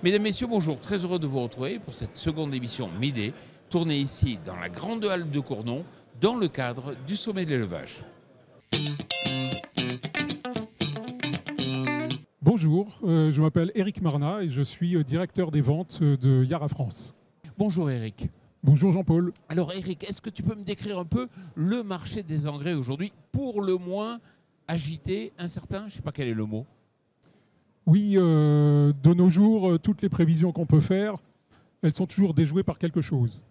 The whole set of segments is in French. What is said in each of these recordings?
Mesdames, Messieurs, bonjour. Très heureux de vous retrouver pour cette seconde émission Midday, tournée ici dans la grande halle de Cournon, dans le cadre du sommet de l'élevage. Bonjour, je m'appelle Éric Marnat et je suis directeur des ventes de Yara France. Bonjour Eric. Bonjour Jean-Paul. Alors Eric, est-ce que tu peux me décrire un peu le marché des engrais aujourd'hui, pour le moins agité, incertain, je ne sais pas quel est le mot. Oui, de nos jours, toutes les prévisions qu'on peut faire, elles sont toujours déjouées par quelque chose.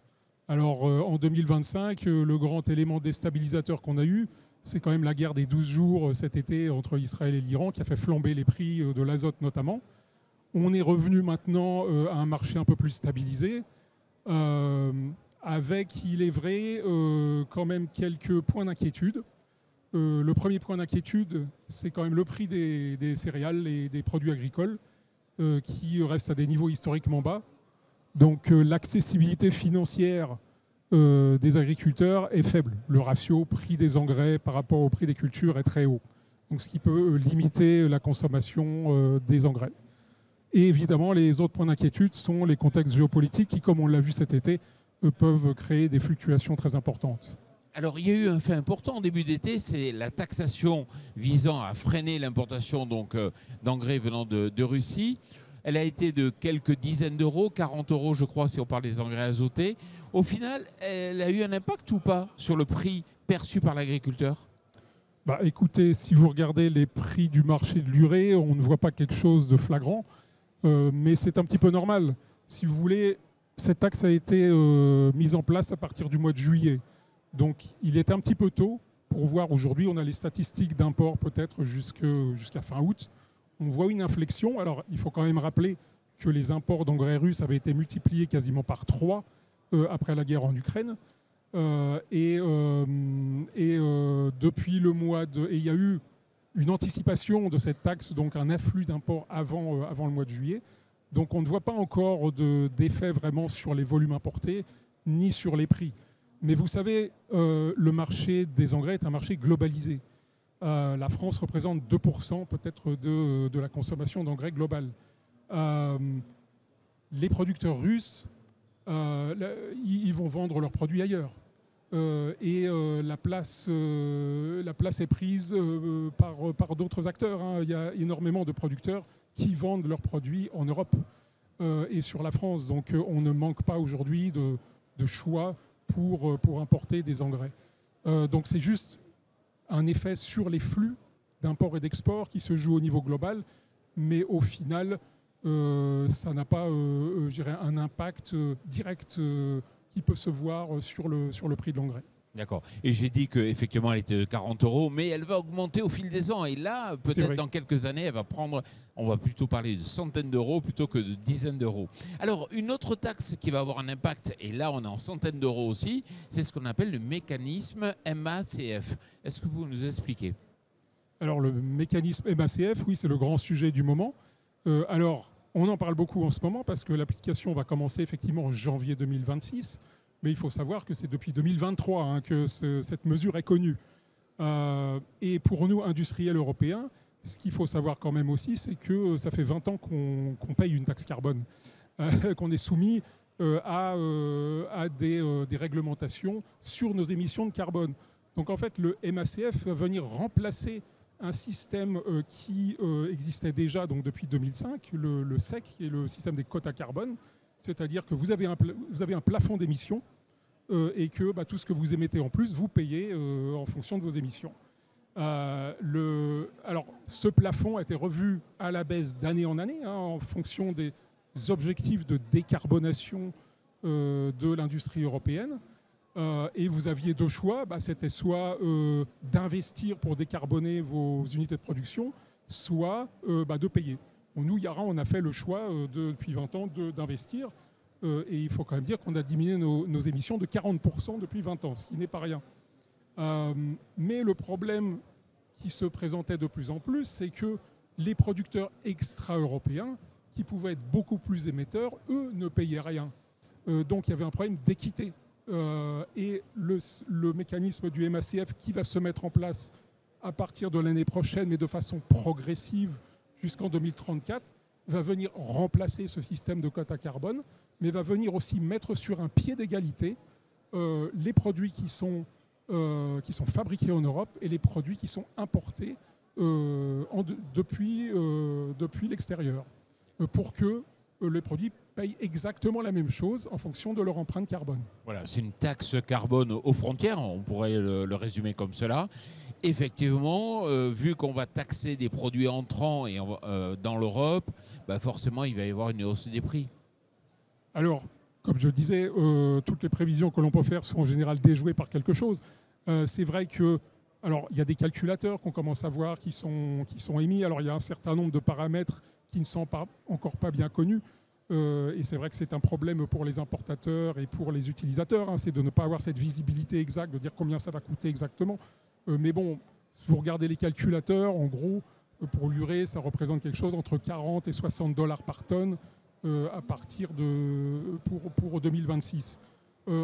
Alors en 2025, le grand élément déstabilisateur qu'on a eu, c'est quand même la guerre des 12 jours cet été entre Israël et l'Iran qui a fait flamber les prix de l'azote notamment. On est revenu maintenant à un marché un peu plus stabilisé, avec, il est vrai, quand même quelques points d'inquiétude. Le premier point d'inquiétude, c'est quand même le prix des céréales et des produits agricoles qui restent à des niveaux historiquement bas. Donc l'accessibilité financière des agriculteurs est faible. Le ratio prix des engrais par rapport au prix des cultures est très haut. Donc ce qui peut limiter la consommation des engrais. Et évidemment, les autres points d'inquiétude sont les contextes géopolitiques qui, comme on l'a vu cet été, peuvent créer des fluctuations très importantes. Alors, il y a eu un fait important en début d'été, c'est la taxation visant à freiner l'importation d'engrais venant de Russie. Elle a été de quelques dizaines d'euros, 40 euros je crois si on parle des engrais azotés. Au final, elle a eu un impact ou pas sur le prix perçu par l'agriculteur ? Écoutez, si vous regardez les prix du marché de l'urée, on ne voit pas quelque chose de flagrant, mais c'est un petit peu normal. Si vous voulez, cette taxe a été mise en place à partir du mois de juillet. Donc il est un petit peu tôt pour voir aujourd'hui, on a les statistiques d'import peut-être jusqu'à fin août. On voit une inflexion. Alors il faut quand même rappeler que les imports d'engrais russes avaient été multipliés quasiment par 3 après la guerre en Ukraine. Depuis le mois de... Et il y a eu une anticipation de cette taxe, donc un afflux d'imports avant le mois de juillet. Donc on ne voit pas encore d'effet vraiment sur les volumes importés ni sur les prix. Mais vous savez, le marché des engrais est un marché globalisé. La France représente 2% peut-être de la consommation d'engrais globale. Les producteurs russes, ils vont vendre leurs produits ailleurs. La place est prise par d'autres acteurs. Il y a énormément de producteurs qui vendent leurs produits en Europe et sur la France. Donc on ne manque pas aujourd'hui de choix pour importer des engrais. Donc c'est juste un effet sur les flux d'import et d'export qui se joue au niveau global, mais au final, ça n'a pas un impact direct qui peut se voir sur le prix de l'engrais. D'accord. Et j'ai dit qu'effectivement, elle était de 40 euros, mais elle va augmenter au fil des ans. Et là, peut-être dans quelques années, elle va prendre, on va plutôt parler de centaines d'euros plutôt que de dizaines d'euros. Alors, une autre taxe qui va avoir un impact, et là, on est en centaines d'euros aussi, c'est ce qu'on appelle le mécanisme MACF. Est-ce que vous nous expliquez ? Alors, le mécanisme MACF, oui, c'est le grand sujet du moment. On en parle beaucoup en ce moment parce que l'application va commencer effectivement en janvier 2026. Mais il faut savoir que c'est depuis 2023 que cette mesure est connue. Et pour nous, industriels européens, ce qu'il faut savoir quand même aussi, c'est que ça fait 20 ans qu'on paye une taxe carbone, qu'on est soumis à des réglementations sur nos émissions de carbone. Donc en fait, le MACF va venir remplacer un système qui existait déjà donc depuis 2005, le SEC, qui est le système des quotas carbone. C'est-à-dire que vous avez un plafond d'émissions et que tout ce que vous émettez en plus, vous payez en fonction de vos émissions. Alors, ce plafond a été revu à la baisse d'année en année en fonction des objectifs de décarbonation de l'industrie européenne. Et vous aviez deux choix, c'était soit d'investir pour décarboner vos unités de production, soit de payer. Bon, nous, Yara, on a fait le choix depuis 20 ans d'investir. Et il faut quand même dire qu'on a diminué nos émissions de 40% depuis 20 ans, ce qui n'est pas rien. Mais le problème qui se présentait de plus en plus, c'est que les producteurs extra-européens, qui pouvaient être beaucoup plus émetteurs, eux, ne payaient rien. Donc il y avait un problème d'équité. Et le mécanisme du MACF qui va se mettre en place à partir de l'année prochaine, mais de façon progressive jusqu'en 2034, va venir remplacer ce système de quota carbone, mais va venir aussi mettre sur un pied d'égalité les produits qui sont fabriqués en Europe et les produits qui sont importés depuis l'extérieur, pour que les produits payent exactement la même chose en fonction de leur empreinte carbone. Voilà, c'est une taxe carbone aux frontières, on pourrait le résumer comme cela. Effectivement, vu qu'on va taxer des produits entrants dans l'Europe, forcément il va y avoir une hausse des prix. Alors, comme je le disais, toutes les prévisions que l'on peut faire sont en général déjouées par quelque chose. C'est vrai que, alors, il y a des calculateurs qu'on commence à voir qui sont émis. Alors, il y a un certain nombre de paramètres qui ne sont encore pas bien connus. Et c'est vrai que c'est un problème pour les importateurs et pour les utilisateurs. C'est de ne pas avoir cette visibilité exacte, de dire combien ça va coûter exactement. Mais bon, si vous regardez les calculateurs, en gros, pour l'urée, ça représente quelque chose entre 40 et 60 $ par tonne à partir pour 2026.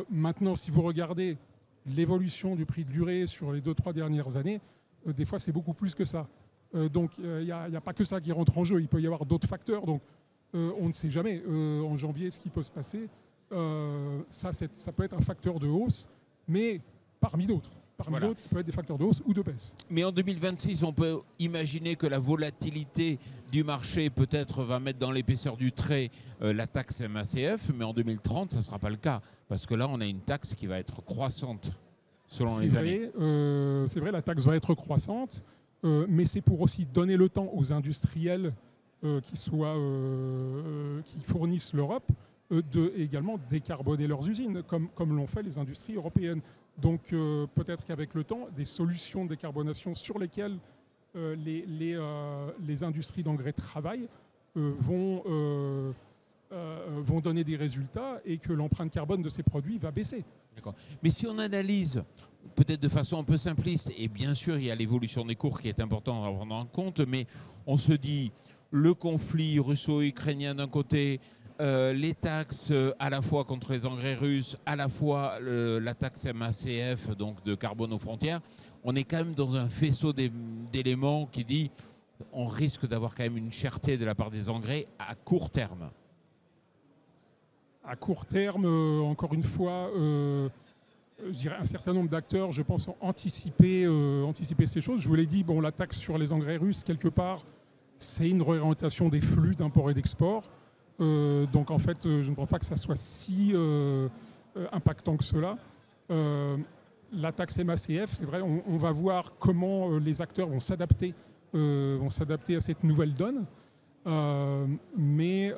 Maintenant, si vous regardez l'évolution du prix de l'urée sur les 2-3 dernières années, des fois, c'est beaucoup plus que ça. Donc, il n'y a pas que ça qui rentre en jeu. Il peut y avoir d'autres facteurs. Donc, on ne sait jamais en janvier ce qui peut se passer. Ça peut être un facteur de hausse, mais parmi d'autres. Parmi d'autres, qui peuvent être des facteurs de hausse ou de baisse. Mais en 2026, on peut imaginer que la volatilité du marché peut-être va mettre dans l'épaisseur du trait la taxe MACF, mais en 2030, ça ne sera pas le cas. Parce que là, on a une taxe qui va être croissante selon les années. C'est vrai, la taxe va être croissante, mais c'est pour aussi donner le temps aux industriels qui fournissent l'Europe de également décarboner leurs usines, comme l'ont fait les industries européennes. Donc peut-être qu'avec le temps, des solutions de décarbonation sur lesquelles les industries d'engrais travaillent vont donner des résultats et que l'empreinte carbone de ces produits va baisser. D'accord. Mais si on analyse peut-être de façon un peu simpliste, et bien sûr il y a l'évolution des cours qui est importante à prendre en compte, mais on se dit le conflit russo-ukrainien d'un côté, les taxes à la fois contre les engrais russes, à la fois la taxe MACF, donc de carbone aux frontières, on est quand même dans un faisceau d'éléments qui dit on risque d'avoir quand même une cherté de la part des engrais à court terme. À court terme, encore une fois, je dirais un certain nombre d'acteurs, je pense, ont anticipé ces choses. Je vous l'ai dit, la taxe sur les engrais russes, quelque part, c'est une réorientation des flux d'import et d'export. Donc en fait, je ne pense pas que ça soit si impactant que cela. La taxe MACF, c'est vrai, on va voir comment les acteurs vont s'adapter à cette nouvelle donne. Mais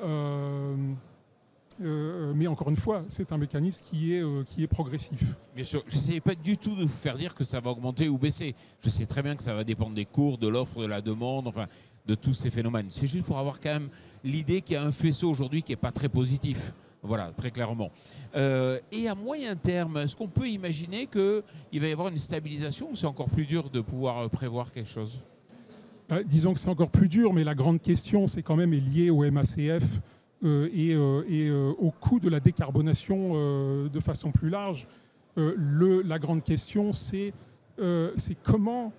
encore une fois, c'est un mécanisme qui est progressif. Bien sûr, je n'essayais pas du tout de vous faire dire que ça va augmenter ou baisser. Je sais très bien que ça va dépendre des cours, de l'offre, de la demande, enfin, de tous ces phénomènes. C'est juste pour avoir quand même l'idée qu'il y a un faisceau aujourd'hui qui n'est pas très positif. Voilà, très clairement. Et à moyen terme, est-ce qu'on peut imaginer qu'il va y avoir une stabilisation ou c'est encore plus dur de pouvoir prévoir quelque chose ? Disons que c'est encore plus dur, mais la grande question, c'est quand même liée au MACF et au coût de la décarbonation de façon plus large. La grande question, c'est comment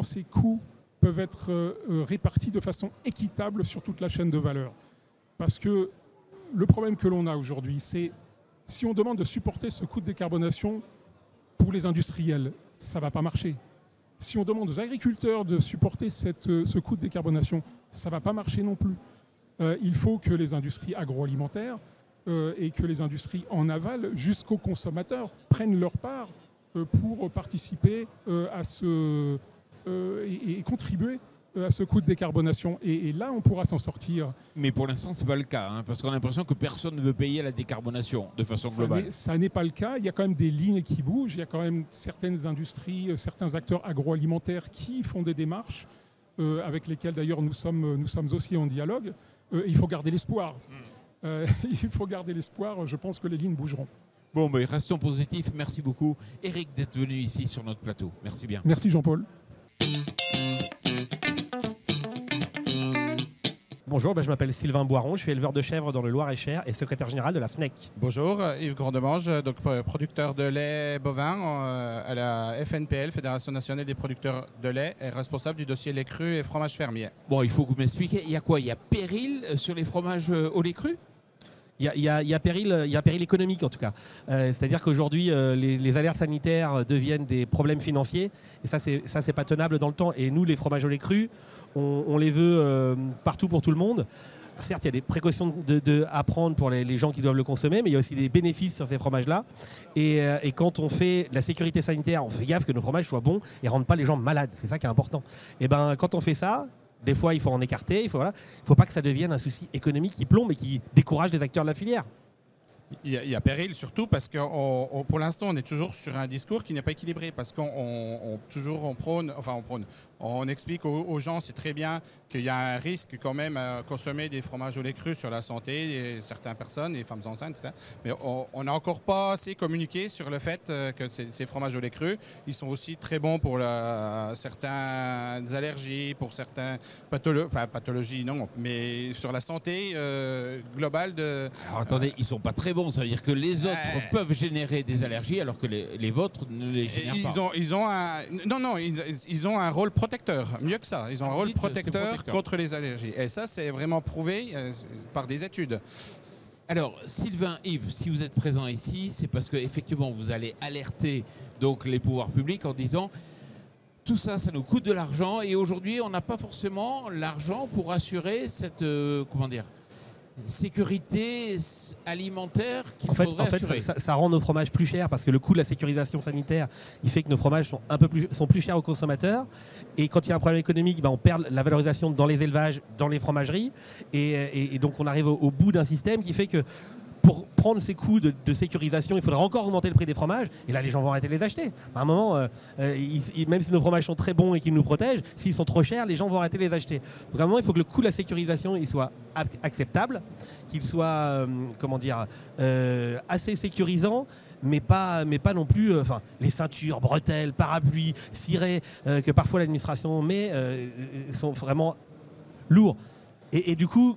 ces coûts peuvent être répartis de façon équitable sur toute la chaîne de valeur. Parce que le problème que l'on a aujourd'hui, c'est si on demande de supporter ce coût de décarbonation pour les industriels, ça ne va pas marcher. Si on demande aux agriculteurs de supporter ce coût de décarbonation, ça ne va pas marcher non plus. Il faut que les industries agroalimentaires et que les industries en aval jusqu'aux consommateurs prennent leur part pour participer et contribuer à ce coût de décarbonation. Et là, on pourra s'en sortir. Mais pour l'instant, ce n'est pas le cas, parce qu'on a l'impression que personne ne veut payer la décarbonation de façon globale. Ça n'est pas le cas. Il y a quand même des lignes qui bougent. Il y a quand même certaines industries, certains acteurs agroalimentaires qui font des démarches, avec lesquels d'ailleurs nous sommes aussi en dialogue. Il faut garder l'espoir. Il faut garder l'espoir. Je pense que les lignes bougeront. Bon, mais restons positifs. Merci beaucoup, Éric, d'être venu ici sur notre plateau. Merci bien. Merci Jean-Paul. Bonjour, je m'appelle Sylvain Boiron, je suis éleveur de chèvres dans le Loir-et-Cher et secrétaire général de la FNEC. Bonjour, Yves Grandemange, donc producteur de lait bovin à la FNPL, Fédération nationale des producteurs de lait, et responsable du dossier lait cru et fromage fermier. Bon, il faut que vous m'expliquiez, il y a quoi? Il y a péril sur les fromages au lait cru? Il y a péril économique en tout cas. C'est-à-dire qu'aujourd'hui, les alertes sanitaires deviennent des problèmes financiers et ça, c'est pas tenable dans le temps. Et nous, les fromages au lait cru, on les veut partout pour tout le monde. Certes, il y a des précautions à prendre pour les gens qui doivent le consommer, mais il y a aussi des bénéfices sur ces fromages-là. Et quand on fait la sécurité sanitaire, on fait gaffe que nos fromages soient bons et ne rendent pas les gens malades. C'est ça qui est important. Et quand on fait ça, des fois, il faut en écarter. Il faut pas que ça devienne un souci économique qui plombe et qui décourage les acteurs de la filière. Il y a péril surtout parce que pour l'instant on est toujours sur un discours qui n'est pas équilibré parce qu'on explique aux gens, c'est très bien qu'il y a un risque quand même à consommer des fromages au lait cru sur la santé de certaines personnes, les femmes enceintes, ça. Mais on n'a encore pas assez communiqué sur le fait que ces fromages au lait cru, ils sont aussi très bons pour certaines allergies, pour certaines pathologies, non, mais sur la santé globale de... Alors attendez, ils sont pas très bons, ça veut dire que les autres peuvent générer des allergies alors que les vôtres ne les génèrent pas. Ils ont un rôle protecteur, mieux que ça. Ils ont un rôle protecteur contre les allergies. Et ça, c'est vraiment prouvé par des études. Alors, Sylvain, Yves, si vous êtes présent ici, c'est parce qu'effectivement, vous allez alerter donc, les pouvoirs publics en disant tout ça, ça nous coûte de l'argent et aujourd'hui, on n'a pas forcément l'argent pour assurer cette sécurité alimentaire qu'il faudrait assurer. Ça rend nos fromages plus chers parce que le coût de la sécurisation sanitaire, il fait que nos fromages sont plus chers aux consommateurs. Et quand il y a un problème économique, on perd la valorisation dans les élevages, dans les fromageries. Et donc on arrive au bout d'un système qui fait que pour prendre ces coûts de sécurisation, il faudra encore augmenter le prix des fromages. Et là, les gens vont arrêter de les acheter. À un moment, même si nos fromages sont très bons et qu'ils nous protègent, s'ils sont trop chers, les gens vont arrêter de les acheter. Donc à un moment, il faut que le coût de la sécurisation il soit acceptable, qu'il soit assez sécurisant, mais pas non plus les ceintures, bretelles, parapluies, cirés que parfois l'administration met sont vraiment lourds. Et du coup,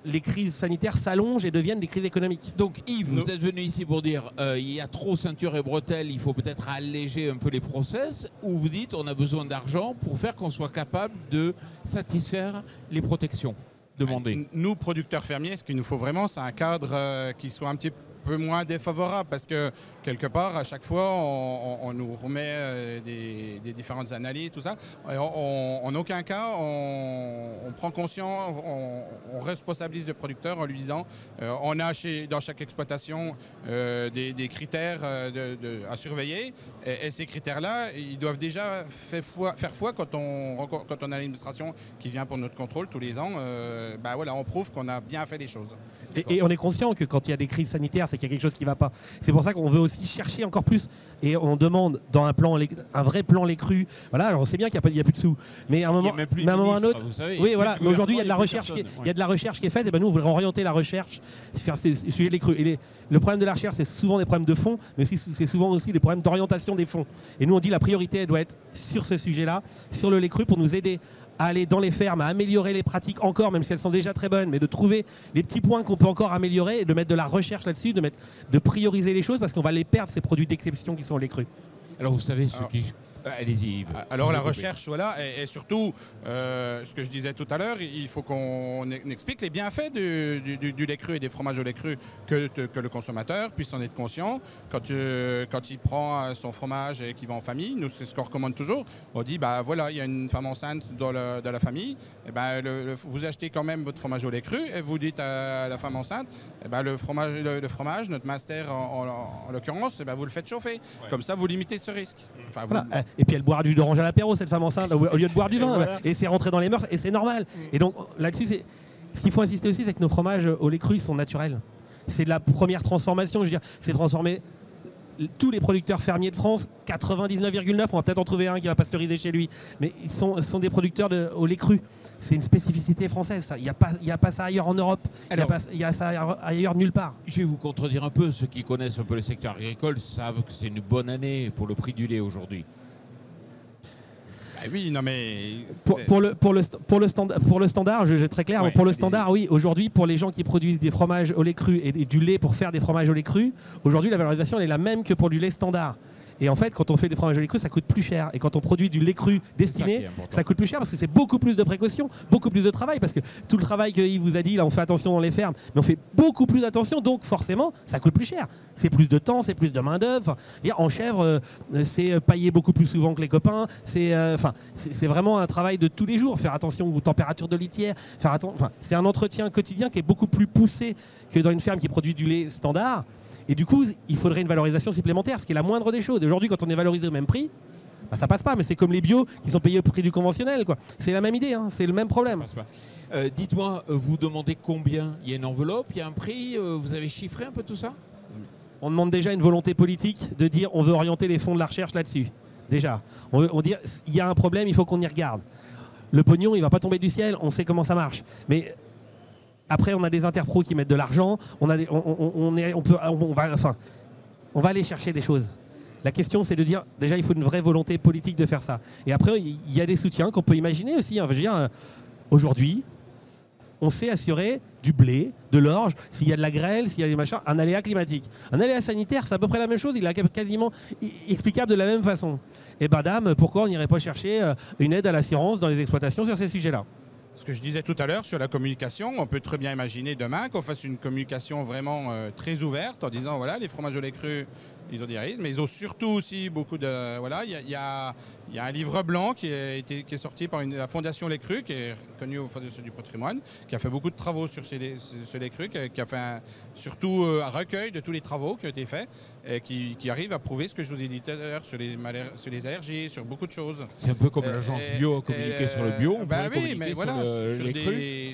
les crises sanitaires s'allongent et deviennent des crises économiques. Donc Yves, vous êtes venu ici pour dire il y a trop ceinture et bretelles, il faut peut-être alléger un peu les process, ou vous dites on a besoin d'argent pour faire qu'on soit capable de satisfaire les protections demandées. Nous, producteurs fermiers, ce qu'il nous faut vraiment, c'est un cadre qui soit un petit peu moins défavorable parce que quelque part, à chaque fois, on nous remet des différentes analyses, tout ça. En aucun cas, on prend conscience, on responsabilise le producteur en lui disant on a dans chaque exploitation des critères à surveiller et ces critères-là, ils doivent déjà faire foi quand on a l'administration qui vient pour notre contrôle tous les ans. On prouve qu'on a bien fait les choses. Et on est conscient que quand il y a des crises sanitaires, c'est qu'il y a quelque chose qui ne va pas. C'est pour ça qu'on veut aussi chercher encore plus. Et on demande dans un vrai plan lait cru. Voilà, alors on sait bien qu'il n'y a plus de sous. Mais à un moment, ou un autre. Oui, voilà. Mais aujourd'hui, il y a de la recherche. Il y a de la recherche qui est faite. Et nous, on voudrait orienter la recherche vers ces sujets de lait cru. Et le problème de la recherche, c'est souvent des problèmes de fond, mais c'est souvent aussi des problèmes d'orientation des fonds. Et nous, on dit la priorité doit être sur ce sujet-là, sur le lait cru, pour nous aider à aller dans les fermes, à améliorer les pratiques encore, même si elles sont déjà très bonnes, mais de trouver les petits points qu'on peut encore améliorer et de mettre de la recherche là-dessus, de prioriser les choses parce qu'on va les perdre, ces produits d'exception qui sont les crus. Alors vous savez, allez-y Yves. Alors la recherche, voilà, et surtout, ce que je disais tout à l'heure, il faut qu'on explique les bienfaits du lait cru et des fromages au lait cru, que le consommateur puisse en être conscient. Quand il prend son fromage et qu'il va en famille, nous c'est ce qu'on recommande toujours, on dit, il y a une femme enceinte dans la famille, vous achetez quand même votre fromage au lait cru et vous dites à la femme enceinte, le fromage, notre master en l'occurrence, vous le faites chauffer. Ouais. Comme ça, vous limitez ce risque. Et puis elle boira du jus d'orange à l'apéro, cette femme enceinte, au lieu de boire du vin. Voilà. Et c'est rentré dans les mœurs et c'est normal. Et donc là-dessus, ce qu'il faut insister aussi, c'est que nos fromages au lait cru sont naturels. C'est de la première transformation, je veux dire, c'est transformer tous les producteurs fermiers de France, 99,9, on va peut-être en trouver un qui va pasteuriser chez lui, mais ils sont des producteurs au lait cru. C'est une spécificité française, ça. Il n'y a pas ça ailleurs en Europe, il y a ça ailleurs nulle part. Je vais vous contredire un peu, ceux qui connaissent un peu le secteur agricole savent que c'est une bonne année pour le prix du lait aujourd'hui. oui, non mais pour le standard, je vais être très clair. Ouais, pour le standard, oui. Aujourd'hui, pour les gens qui produisent des fromages au lait cru et du lait pour faire des fromages au lait cru, aujourd'hui la valorisation elle est la même que pour du lait standard. Et en fait, quand on fait des fromages au lait cru, ça coûte plus cher. Et quand on produit du lait cru destiné, ça coûte plus cher parce que c'est beaucoup plus de précautions, beaucoup plus de travail. Parce que tout le travail qu'il vous a dit, là, on fait attention dans les fermes, mais on fait beaucoup plus attention. Donc forcément, ça coûte plus cher. C'est plus de temps, c'est plus de main-d'œuvre. En chèvre, c'est pailler beaucoup plus souvent que les copains. C'est vraiment un travail de tous les jours. Faire attention aux températures de litière. C'est un entretien quotidien qui est beaucoup plus poussé que dans une ferme qui produit du lait standard. Et du coup, il faudrait une valorisation supplémentaire, ce qui est la moindre des choses. Et aujourd'hui, quand on est valorisé au même prix, bah, ça passe pas. Mais c'est comme les bio qui sont payés au prix du conventionnel, quoi. C'est la même idée, hein, c'est le même problème. Dites-moi, vous demandez combien? Il y a une enveloppe, il y a un prix, vous avez chiffré un peu tout ça? On demande déjà une volonté politique de dire on veut orienter les fonds de la recherche là-dessus. Déjà, on dit il y a un problème, il faut qu'on y regarde. Le pognon, il va pas tomber du ciel, on sait comment ça marche. Mais après, on a des interpros qui mettent de l'argent, on va aller chercher des choses. La question, c'est de dire, déjà, il faut une vraie volonté politique de faire ça. Et après, il y a des soutiens qu'on peut imaginer aussi. Hein. Je veux dire, aujourd'hui, on sait assurer du blé, de l'orge, s'il y a de la grêle, s'il y a des machins, un aléa climatique. Un aléa sanitaire, c'est à peu près la même chose, il est quasiment explicable de la même façon. Et ben dame, pourquoi on n'irait pas chercher une aide à l'assurance dans les exploitations sur ces sujets-là? Ce que je disais tout à l'heure sur la communication, on peut très bien imaginer demain qu'on fasse une communication vraiment très ouverte en disant voilà, les fromages au lait cru, ils ont des risques, mais ils ont surtout aussi beaucoup de... Voilà, il y a un livre blanc qui est sorti par la Fondation Lait Cru, qui est connue au Fondation du patrimoine, qui a fait beaucoup de travaux sur ce lait cru, qui a fait surtout un recueil de tous les travaux qui ont été faits et qui arrive à prouver ce que je vous ai dit tout à l'heure sur les allergies, sur beaucoup de choses. C'est un peu comme l'agence bio a communiqué sur le bio, on bah peut oui, mais voilà,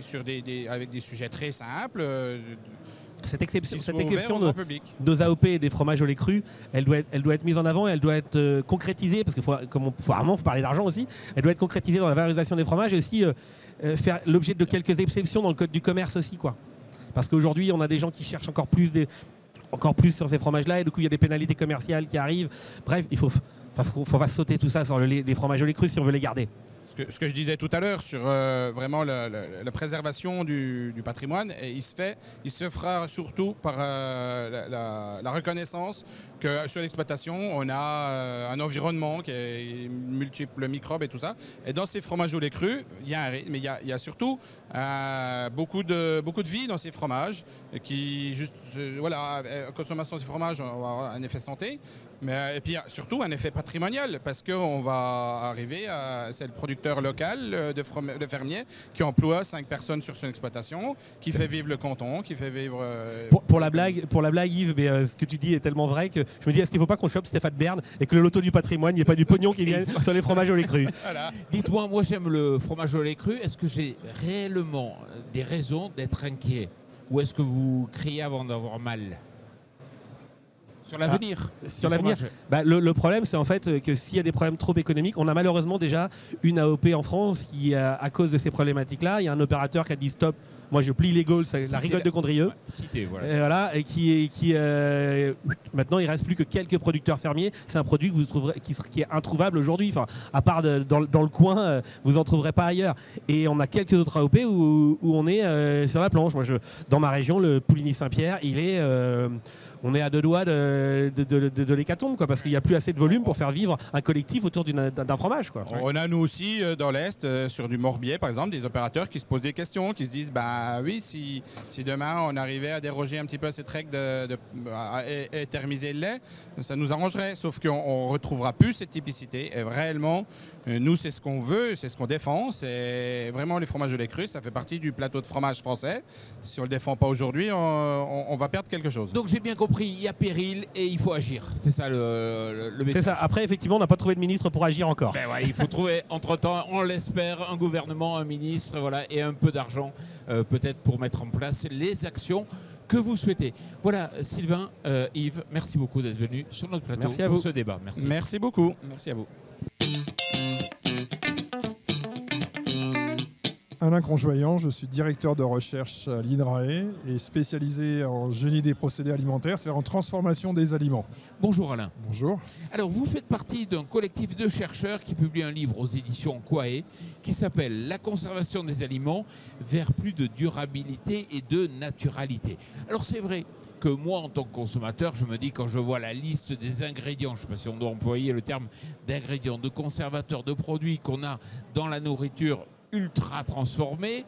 sur avec des sujets très simples. Cette exception de nos AOP et des fromages au lait cru, elle doit être mise en avant et elle doit être concrétisée, parce qu'il faut parler d'argent aussi, elle doit être concrétisée dans la valorisation des fromages et aussi faire l'objet de quelques exceptions dans le code du commerce aussi, quoi. Parce qu'aujourd'hui, on a des gens qui cherchent encore plus sur ces fromages-là et du coup, il y a des pénalités commerciales qui arrivent. Bref, il faut sauter tout ça sur les fromages au lait cru si on veut les garder. Ce que je disais tout à l'heure sur vraiment la préservation du patrimoine, et il se fera surtout par la reconnaissance que sur l'exploitation, on a un environnement qui est multiples microbes et tout ça. Et dans ces fromages au lait cru, il y a un risque, mais il y a surtout beaucoup de vie dans ces fromages qui, voilà, consommation de ces fromages, on va avoir un effet santé. Et puis surtout un effet patrimonial, parce qu'on va arriver c'est le producteur local de fermier qui emploie 5 personnes sur son exploitation, qui fait vivre le canton, qui fait vivre... Pour la blague, Yves, mais ce que tu dis est tellement vrai que je me dis, est-ce qu'il ne faut pas qu'on chope Stéphane Bern et que le loto du patrimoine, il n'y ait pas du pognon qui vienne sur les fromages au lait cru? Voilà. Dites-moi, moi j'aime le fromage au lait cru, est-ce que j'ai réellement des raisons d'être inquiet? Ou est-ce que vous criez avant d'avoir mal? Sur l'avenir. Sur l'avenir, le problème, c'est en fait que s'il y a des problèmes trop économiques, on a malheureusement déjà une AOP en France qui, à cause de ces problématiques-là, il y a un opérateur qui a dit stop. Moi, je plie les Gaules, c'est la rigole de Condrieu. Ouais, cité, voilà. Et voilà, et qui maintenant, il ne reste plus que quelques producteurs fermiers. C'est un produit que vous trouverez, qui est introuvable aujourd'hui. Enfin, à part dans le coin, vous n'en trouverez pas ailleurs. Et on a quelques autres AOP où on est sur la planche. Moi, dans ma région, le Pouligny-Saint-Pierre, on est à 2 doigts de l'hécatombe, quoi, parce qu'il n'y a plus assez de volume pour faire vivre un collectif autour d'un fromage, quoi. On a nous aussi dans l'Est, sur du Morbier par exemple, des opérateurs qui se posent des questions, qui se disent oui, si demain on arrivait à déroger un petit peu à cette règle à thermiser le lait, ça nous arrangerait, sauf qu'on ne retrouvera plus cette typicité. Et réellement, nous, c'est ce qu'on veut, c'est ce qu'on défend. C'est vraiment les fromages au lait cru, ça fait partie du plateau de fromage français. Si on ne le défend pas aujourd'hui, on va perdre quelque chose. Donc j'ai bien compris, il y a péril et il faut agir. C'est ça le message. C'est ça. Après, effectivement, on n'a pas trouvé de ministre pour agir encore. Ouais, il faut trouver, entre-temps, on l'espère, un gouvernement, un ministre, voilà, et un peu d'argent, peut-être pour mettre en place les actions que vous souhaitez. Voilà, Sylvain, Yves, merci beaucoup d'être venu sur notre plateau pour ce débat. Merci. Merci beaucoup. Merci à vous. Alain Conjoyant, je suis directeur de recherche à l'INRAE et spécialisé en génie des procédés alimentaires, c'est-à-dire en transformation des aliments. Bonjour Alain. Bonjour. Alors vous faites partie d'un collectif de chercheurs qui publie un livre aux éditions Quae qui s'appelle « La conservation des aliments vers plus de durabilité et de naturalité ». Alors c'est vrai que moi en tant que consommateur, je me dis quand je vois la liste des ingrédients, je ne sais pas si on doit employer le terme d'ingrédients, de conservateurs, de produits qu'on a dans la nourriture ultra transformés,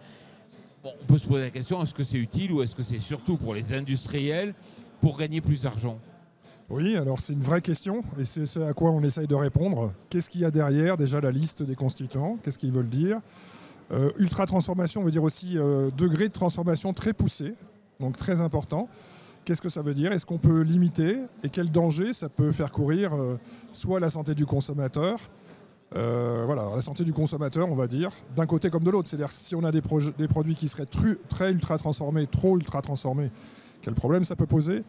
bon, on peut se poser la question, est-ce que c'est utile ou est-ce que c'est surtout pour les industriels pour gagner plus d'argent? Oui, alors c'est une vraie question et c'est ce à quoi on essaye de répondre. Qu'est-ce qu'il y a derrière déjà la liste des constituants? Qu'est-ce qu'ils veulent dire? Ultra transformation veut dire aussi degré de transformation très poussé, donc très important. Qu'est-ce que ça veut dire? Est-ce qu'on peut limiter? Et quel danger ça peut faire courir soit la santé du consommateur, voilà, la santé du consommateur, on va dire, d'un côté comme de l'autre. C'est-à-dire si on a des produits qui seraient très ultra transformés, trop ultra transformés, quel problème ça peut poser?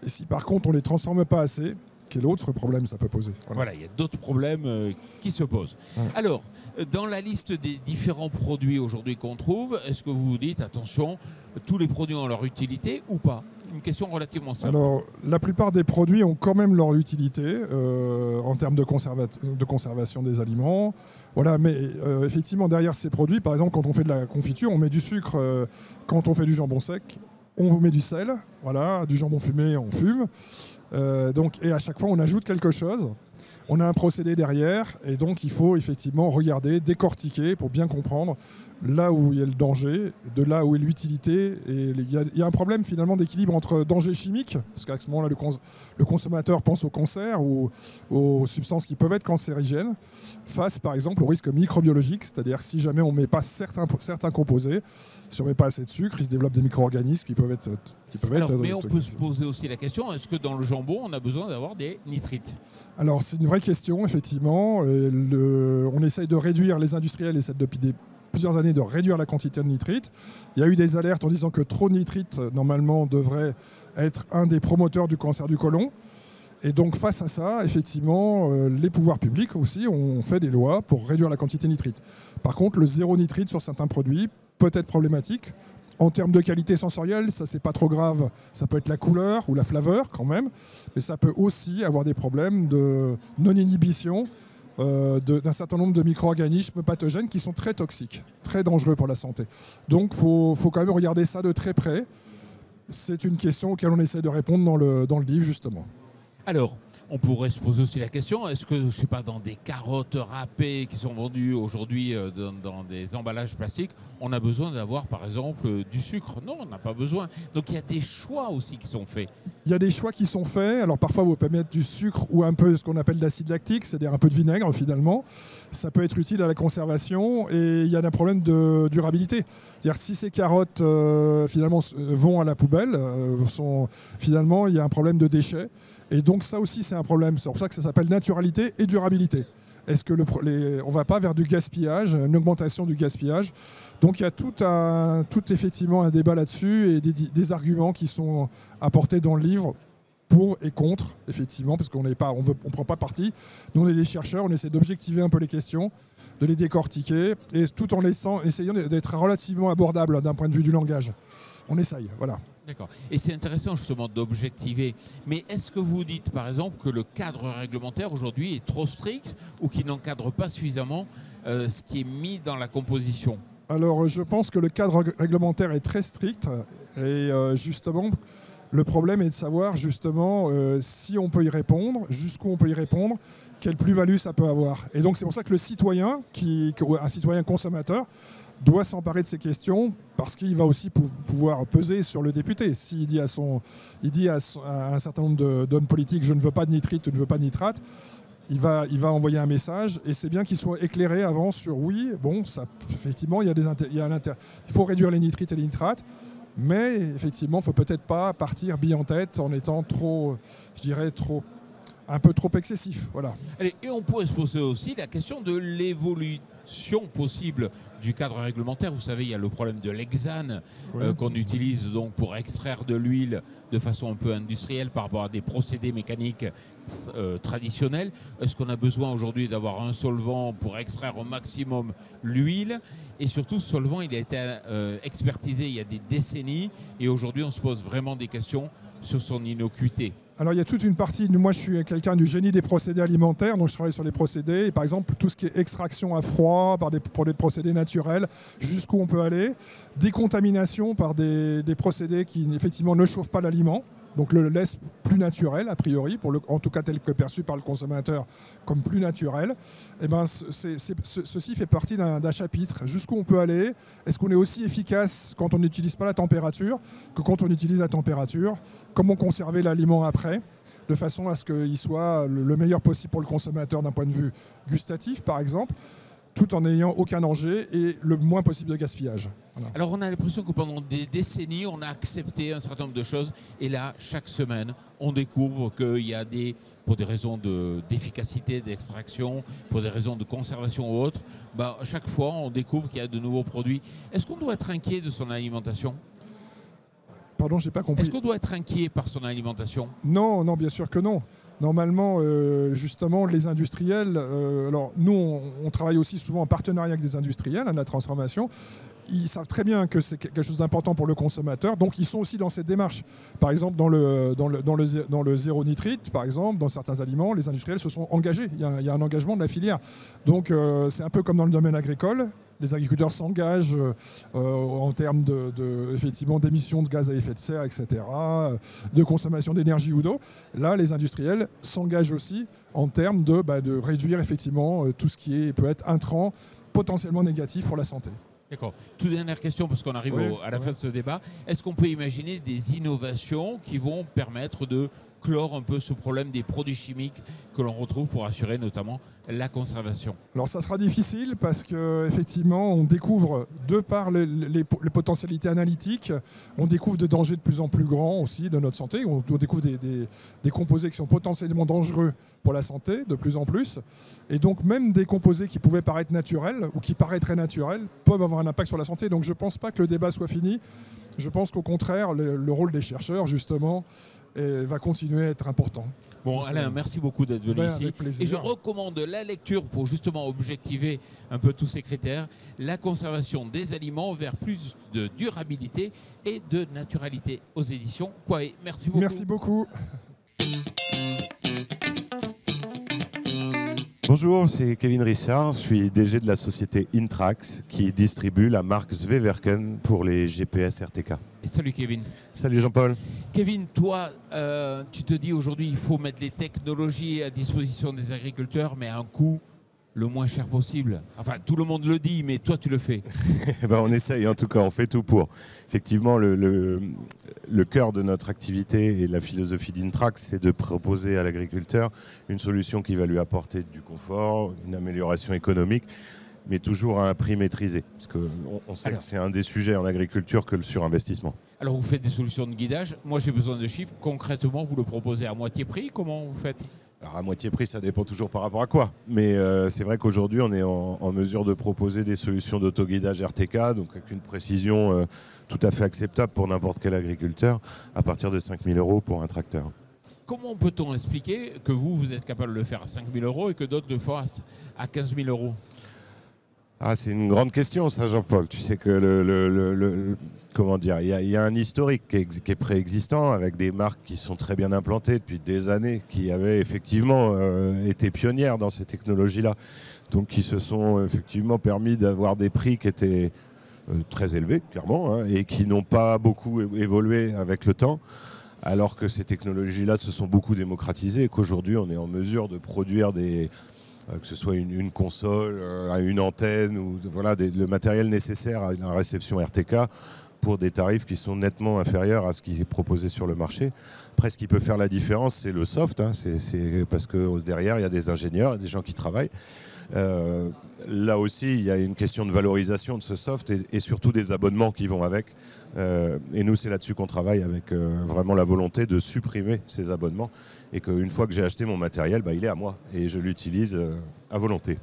Et si par contre on ne les transforme pas assez, quel autre problème ça peut poser? Voilà, il y a d'autres problèmes qui se posent. Ouais. Alors, dans la liste des différents produits aujourd'hui qu'on trouve, est-ce que vous vous dites, attention, tous les produits ont leur utilité ou pas? Une question relativement simple. Alors, la plupart des produits ont quand même leur utilité en termes de conservation des aliments. Voilà, mais effectivement, derrière ces produits, par exemple, quand on fait de la confiture, on met du sucre. Quand on fait du jambon sec, on met du sel. Voilà, du jambon fumé, on fume. Et à chaque fois, on ajoute quelque chose. On a un procédé derrière et donc il faut effectivement regarder, décortiquer pour bien comprendre là où il y a le danger, de là où est l'utilité. Et il y a un problème finalement d'équilibre entre danger chimique, parce qu'à ce moment-là, le consommateur pense au cancer ou aux substances qui peuvent être cancérigènes, face par exemple au risque microbiologique, c'est-à-dire si jamais on ne met pas certains composés, si on ne met pas assez de sucre, il se développe des micro-organismes qui peuvent être... Mais on peut se poser aussi la question, est-ce que dans le jambon, on a besoin d'avoir des nitrites? Alors c'est une vraie question, effectivement. On essaye de réduire, les industriels essaient depuis plusieurs années de réduire la quantité de nitrites. Il y a eu des alertes en disant que trop de nitrites, normalement, devrait être un des promoteurs du cancer du côlon. Et donc face à ça, effectivement, les pouvoirs publics aussi ont fait des lois pour réduire la quantité de nitrites. Par contre, le zéro nitrite sur certains produits peut être problématique. En termes de qualité sensorielle, ça c'est pas trop grave. Ça peut être la couleur ou la flaveur quand même, mais ça peut aussi avoir des problèmes de non-inhibition d'un certain nombre de micro-organismes pathogènes qui sont très toxiques, très dangereux pour la santé. Donc faut quand même regarder ça de très près. C'est une question auquel on essaie de répondre dans le livre justement. Alors, on pourrait se poser aussi la question, est-ce que, je ne sais pas, dans des carottes râpées qui sont vendues aujourd'hui dans des emballages plastiques, on a besoin d'avoir, par exemple, du sucre? Non, on n'a pas besoin. Donc, il y a des choix aussi qui sont faits. Il y a des choix qui sont faits. Alors, parfois, vous pouvez mettre du sucre ou un peu ce qu'on appelle l'acide lactique, c'est-à-dire un peu de vinaigre, finalement. Ça peut être utile à la conservation et il y a un problème de durabilité. C'est-à-dire, si ces carottes, finalement, vont à la poubelle, finalement, il y a un problème de déchets. Et donc ça aussi c'est un problème, c'est pour ça que ça s'appelle naturalité et durabilité. Est-ce que on ne va pas vers du gaspillage, une augmentation du gaspillage? Donc il y a tout effectivement un débat là-dessus et des arguments qui sont apportés dans le livre pour et contre, effectivement, parce qu'on ne prend pas parti. Nous on est des chercheurs, on essaie d'objectiver un peu les questions, de les décortiquer, et tout en essayant d'être relativement abordable d'un point de vue du langage. On essaye, voilà. D'accord. Et c'est intéressant justement d'objectiver. Mais est-ce que vous dites par exemple que le cadre réglementaire aujourd'hui est trop strict ou qu'il n'encadre pas suffisamment ce qui est mis dans la composition? Alors je pense que le cadre réglementaire est très strict et justement le problème est de savoir justement si on peut y répondre, jusqu'où on peut y répondre, quelle plus-value ça peut avoir. Et donc c'est pour ça que le citoyen, un citoyen consommateur, doit s'emparer de ces questions parce qu'il va aussi pouvoir peser sur le député. S'il dit à un certain nombre d'hommes politiques « je ne veux pas de nitrite, je ne veux pas de nitrate », il va envoyer un message et c'est bien qu'il soit éclairé avant sur oui, bon, ça, effectivement, il faut réduire les nitrites et les nitrates, mais effectivement, il ne faut peut-être pas partir bille en tête en étant un peu trop excessif. Voilà. Allez, et on pourrait se poser aussi la question de extension possible du cadre réglementaire. Vous savez, il y a le problème de l'hexane qu'on utilise donc pour extraire de l'huile de façon un peu industrielle par rapport à des procédés mécaniques traditionnels. Est-ce qu'on a besoin aujourd'hui d'avoir un solvant pour extraire au maximum l'huile? Et surtout, ce solvant, il a été expertisé il y a des décennies et aujourd'hui, on se pose vraiment des questions sur son innocuité. Alors il y a toute une partie, moi je suis quelqu'un du génie des procédés alimentaires, donc je travaille sur les procédés, et par exemple tout ce qui est extraction à froid pour des procédés naturels, jusqu'où on peut aller, décontamination par des procédés qui effectivement ne chauffent pas l'aliment, donc le laisse plus naturel a priori, en tout cas tel que perçu par le consommateur comme plus naturel. Et ben, ceci fait partie d'un chapitre. Jusqu'où on peut aller? Est-ce qu'on est aussi efficace quand on n'utilise pas la température que quand on utilise la température? Comment conserver l'aliment après, de façon à ce qu'il soit le meilleur possible pour le consommateur d'un point de vue gustatif par exemple, tout en n'ayant aucun danger et le moins possible de gaspillage. Voilà. Alors on a l'impression que pendant des décennies, on a accepté un certain nombre de choses et là, chaque semaine, on découvre qu'il y a pour des raisons d'efficacité, d'extraction, pour des raisons de conservation ou autres, chaque fois, on découvre qu'il y a de nouveaux produits. Est-ce qu'on doit être inquiet de son alimentation ? Pardon, j'ai pas compris. Est-ce qu'on doit être inquiet par son alimentation ? Non, bien sûr que non. Normalement, justement, les industriels, alors nous, on travaille aussi souvent en partenariat avec des industriels de la transformation. Ils savent très bien que c'est quelque chose d'important pour le consommateur, donc ils sont aussi dans cette démarche. Par exemple, dans le zéro nitrite, par exemple, dans certains aliments, les industriels se sont engagés. Il y a un engagement de la filière. Donc c'est un peu comme dans le domaine agricole. Les agriculteurs s'engagent en termes effectivement, d'émissions de gaz à effet de serre, etc., de consommation d'énergie ou d'eau. Là, les industriels s'engagent aussi en termes de réduire effectivement tout ce qui peut être intrant, potentiellement négatif pour la santé. D'accord. Toute dernière question, parce qu'on arrive à la fin de ce débat. Est-ce qu'on peut imaginer des innovations qui vont permettre de clore un peu ce problème des produits chimiques que l'on retrouve pour assurer notamment la conservation? Alors ça sera difficile parce qu'effectivement on découvre, de par les potentialités analytiques, on découvre des dangers de plus en plus grands aussi de notre santé. On découvre des composés qui sont potentiellement dangereux pour la santé de plus en plus. Et donc même des composés qui pouvaient paraître naturels ou qui paraîtraient naturels peuvent avoir un impact sur la santé. Donc je ne pense pas que le débat soit fini. Je pense qu'au contraire, le rôle des chercheurs justement va continuer à être important. Bon, Alain, merci beaucoup d'être venu ici. Plaisir. Et je recommande la lecture pour justement objectiver un peu tous ces critères. La conservation des aliments vers plus de durabilité et de naturalité aux éditions Quae. Merci beaucoup. Merci beaucoup. Bonjour, c'est Kevin Richard, je suis DG de la société Intrax qui distribue la marque Zwewerken pour les GPS RTK. Et salut Kevin. Salut Jean-Paul. Kevin, toi, tu te dis aujourd'hui il faut mettre les technologies à disposition des agriculteurs, mais à un coût le moins cher possible. Enfin, tout le monde le dit, mais toi, tu le fais. On essaye, en tout cas, on fait tout pour. Effectivement, le cœur de notre activité et la philosophie d'Intrax, c'est de proposer à l'agriculteur une solution qui va lui apporter du confort, une amélioration économique, mais toujours à un prix maîtrisé. Parce qu'on sait que c'est un des sujets en agriculture que le surinvestissement. Alors, vous faites des solutions de guidage. Moi, j'ai besoin de chiffres. Concrètement, vous le proposez à moitié prix. Comment vous faites ? Alors à moitié prix, ça dépend toujours par rapport à quoi. Mais c'est vrai qu'aujourd'hui, on est en mesure de proposer des solutions d'autoguidage RTK, donc avec une précision tout à fait acceptable pour n'importe quel agriculteur, à partir de 5 000 € pour un tracteur. Comment peut-on expliquer que vous êtes capable de le faire à 5 000 € et que d'autres le fassent à 15 000 €? Ah, c'est une grande question, ça, Jean-Paul. Tu sais que comment dire, il y a un historique qui est préexistant avec des marques qui sont très bien implantées depuis des années, qui avaient effectivement été pionnières dans ces technologies-là, donc qui se sont effectivement permis d'avoir des prix qui étaient très élevés, clairement, hein, et qui n'ont pas beaucoup évolué avec le temps, alors que ces technologies-là se sont beaucoup démocratisées et qu'aujourd'hui, on est en mesure de produire que ce soit une console, une antenne ou le matériel nécessaire à la réception RTK pour des tarifs qui sont nettement inférieurs à ce qui est proposé sur le marché. Après, ce qui peut faire la différence, c'est le soft, hein, c'est parce que derrière, il y a des ingénieurs, des gens qui travaillent. Là aussi, il y a une question de valorisation de ce soft et surtout des abonnements qui vont avec. Et nous, c'est là-dessus qu'on travaille avec vraiment la volonté de supprimer ces abonnements et qu'une fois que j'ai acheté mon matériel, il est à moi et je l'utilise à volonté.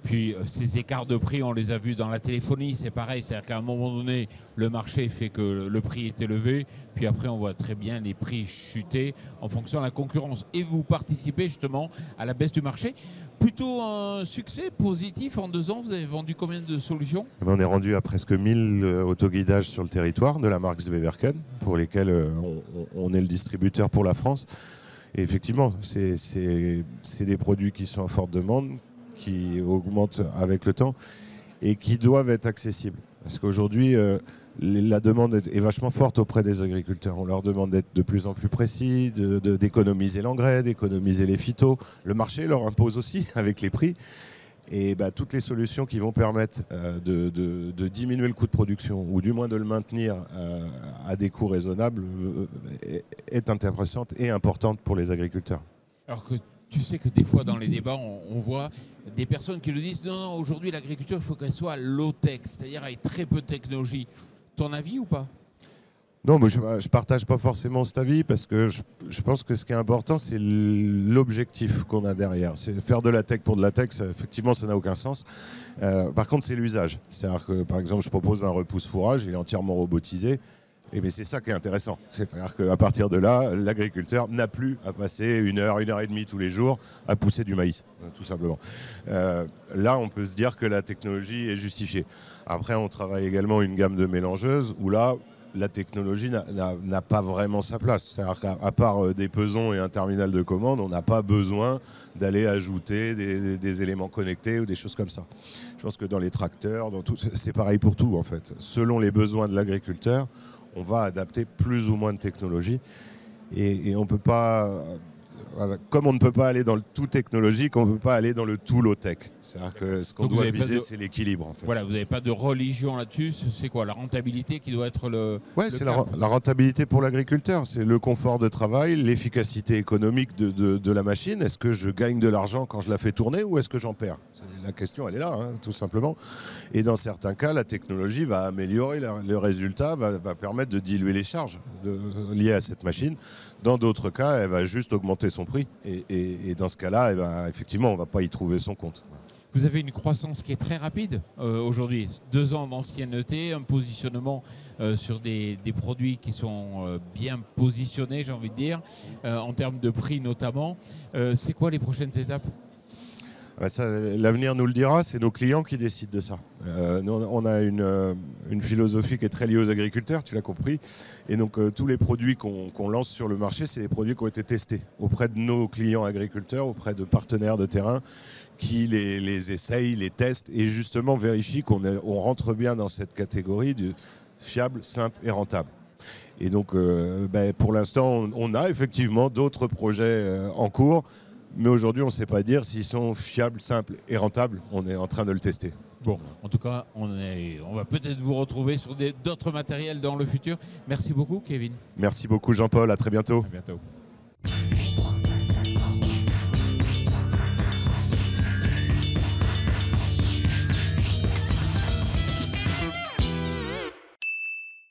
puis ces écarts de prix, on les a vus dans la téléphonie, c'est pareil. C'est-à-dire qu'à un moment donné, le marché fait que le prix est élevé, puis après on voit très bien les prix chuter en fonction de la concurrence. Et vous participez justement à la baisse du marché. Plutôt un succès positif en 2 ans. Vous avez vendu combien de solutions ? On est rendu à presque 1000 autoguidages sur le territoire de la marque Zweverken, pour lesquels on est le distributeur pour la France. Et effectivement, c'est des produits qui sont en forte demande, qui augmentent avec le temps et qui doivent être accessibles. Parce qu'aujourd'hui, la demande est vachement forte auprès des agriculteurs. On leur demande d'être de plus en plus précis, d'économiser l'engrais, d'économiser les phytos. Le marché leur impose aussi avec les prix. Et toutes les solutions qui vont permettre de diminuer le coût de production ou du moins de le maintenir à des coûts raisonnables est intéressante et importante pour les agriculteurs. Alors que tu sais que des fois dans les débats, on voit des personnes qui le disent non, aujourd'hui l'agriculture, il faut qu'elle soit low-tech, c'est-à-dire avec très peu de technologie. Ton avis ou pas ? Non, mais je ne partage pas forcément cet avis parce que je pense que ce qui est important, c'est l'objectif qu'on a derrière. C'est faire de la tech pour de la tech, effectivement, ça n'a aucun sens. Par contre, c'est l'usage. C'est-à-dire que, par exemple, je propose un repousse-fourrage, il est entièrement robotisé. Et bien, c'est ça qui est intéressant. C'est-à-dire qu'à partir de là, l'agriculteur n'a plus à passer 1 heure, 1 heure et demie tous les jours à pousser du maïs, tout simplement. Là, on peut se dire que la technologie est justifiée. Après, on travaille également une gamme de mélangeuses où là, la technologie n'a pas vraiment sa place. C'est-à-dire qu'à part des pesons et un terminal de commande, on n'a pas besoin d'aller ajouter des éléments connectés ou des choses comme ça. Je pense que dans les tracteurs, c'est pareil pour tout en fait. Selon les besoins de l'agriculteur, on va adapter plus ou moins de technologie et on peut pas... Comme on ne peut pas aller dans le tout technologique, on ne peut pas aller dans le tout low-tech. C'est-à-dire que ce qu'on doit viser, c'est l'équilibre. En fait. Voilà, vous n'avez pas de religion là-dessus. C'est quoi la rentabilité qui doit être le... Oui, c'est la rentabilité pour l'agriculteur. C'est le confort de travail, l'efficacité économique de la machine. Est-ce que je gagne de l'argent quand je la fais tourner ou est-ce que j'en perds ? La question, elle est là, tout simplement. Et dans certains cas, la technologie va améliorer le résultat, va permettre de diluer les charges liées à cette machine. Dans d'autres cas, elle va juste augmenter son prix. Et dans ce cas-là, effectivement, on ne va pas y trouver son compte. Vous avez une croissance qui est très rapide aujourd'hui. 2 ans d'ancienneté, un positionnement sur des produits qui sont bien positionnés, j'ai envie de dire, en termes de prix notamment. C'est quoi les prochaines étapes ? L'avenir nous le dira, c'est nos clients qui décident de ça. On a une philosophie qui est très liée aux agriculteurs, tu l'as compris. Et donc tous les produits qu'on lance sur le marché, c'est des produits qui ont été testés auprès de nos clients agriculteurs, auprès de partenaires de terrain qui les essayent, les testent et justement vérifient qu'on rentre bien dans cette catégorie de fiable, simple et rentable. Et donc pour l'instant, on a effectivement d'autres projets en cours. Mais aujourd'hui, on ne sait pas dire s'ils sont fiables, simples et rentables. On est en train de le tester. Bon, en tout cas, on va peut-être vous retrouver sur d'autres matériels dans le futur. Merci beaucoup, Kevin. Merci beaucoup, Jean-Paul. À très bientôt. À bientôt.